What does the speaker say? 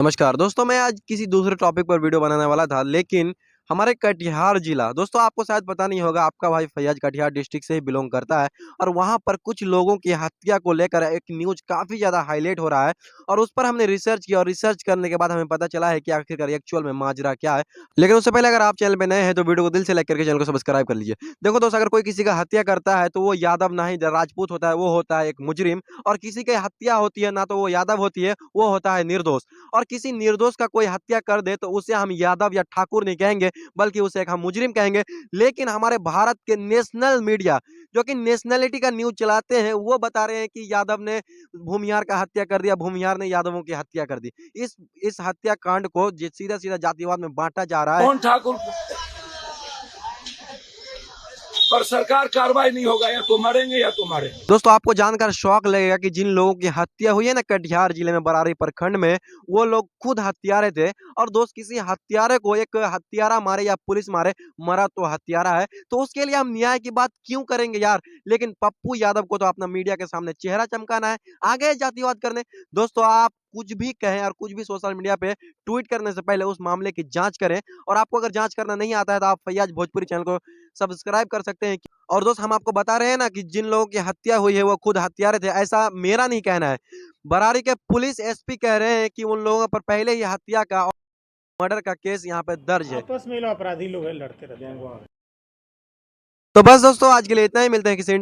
नमस्कार दोस्तों, मैं आज किसी दूसरे टॉपिक पर वीडियो बनाने वाला था, लेकिन हमारे कटिहार जिला दोस्तों आपको शायद पता नहीं होगा। आपका भाई फैयाज कटिहार डिस्ट्रिक्ट से ही बिलोंग करता है और वहां पर कुछ लोगों की हत्या को लेकर एक न्यूज काफी ज्यादा हाईलाइट हो रहा है और उस पर हमने रिसर्च किया और रिसर्च करने के बाद हमें पता चला है कि आखिरकार एक्चुअल में माजरा क्या है। लेकिन उससे पहले अगर आप चैनल पे नए हैं तो वीडियो को दिल से लाइक करके चैनल को सब्सक्राइब कर लीजिए। देखो दोस्तों, अगर कोई किसी का हत्या करता है तो वो यादव नहीं राजपूत होता है, वो होता है एक मुजरिम। और किसी की हत्या होती है ना तो वो यादव होती है, वो होता है निर्दोष। और किसी निर्दोष का कोई हत्या कर दे तो उसे हम यादव या ठाकुर नहीं कहेंगे, बल्कि उसे एक हम मुजरिम कहेंगे। लेकिन हमारे भारत के नेशनल मीडिया, जो कि नेशनलिटी का न्यूज चलाते हैं, वो बता रहे हैं कि यादव ने भूमिहार का हत्या कर दिया, भूमिहार ने यादवों की हत्या कर दी। इस हत्याकांड को सीधा सीधा जातिवाद में बांटा जा रहा है। कौन ठाकुर पर सरकार कार्रवाई नहीं होगा, या तो मरेंगे या तो मरेंगे। दोस्तों आपको जानकर शौक लगेगा कि जिन लोगों की हत्या हुई है ना कटिहार जिले में बरारी प्रखंड में, वो लोग खुद हत्यारे थे। और दोस्त किसी हत्यारे को एक हत्यारा मारे या पुलिस मारे, मरा तो हत्यारा है, तो उसके लिए हम न्याय की बात क्यों करेंगे यार। लेकिन पप्पू यादव को तो अपना मीडिया के सामने चेहरा चमकाना है, आगे जातिवाद करने। दोस्तों आप कुछ भी कहें और कुछ भी सोशल मीडिया पे ट्वीट करने से पहले उस मामले की जांच करें। और आपको अगर जांच करना नहीं आता है तो आप फैयाज भोजपुरी चैनल को सब्सक्राइब कर सकते हैं। और दोस्त हम आपको बता रहे हैं ना कि जिन लोगों की हत्या हुई है वो खुद हत्यारे थे, ऐसा मेरा नहीं कहना है। बरारी के पुलिस एसपी कह रहे हैं कि उन लोगों पर पहले ही हत्या का और मर्डर का केस यहाँ पे दर्ज है। आपस में लोग अपराधी लोग हैं, लड़ते रहते हैं। तो बस दोस्तों आज के लिए इतना ही, मिलते हैं किसी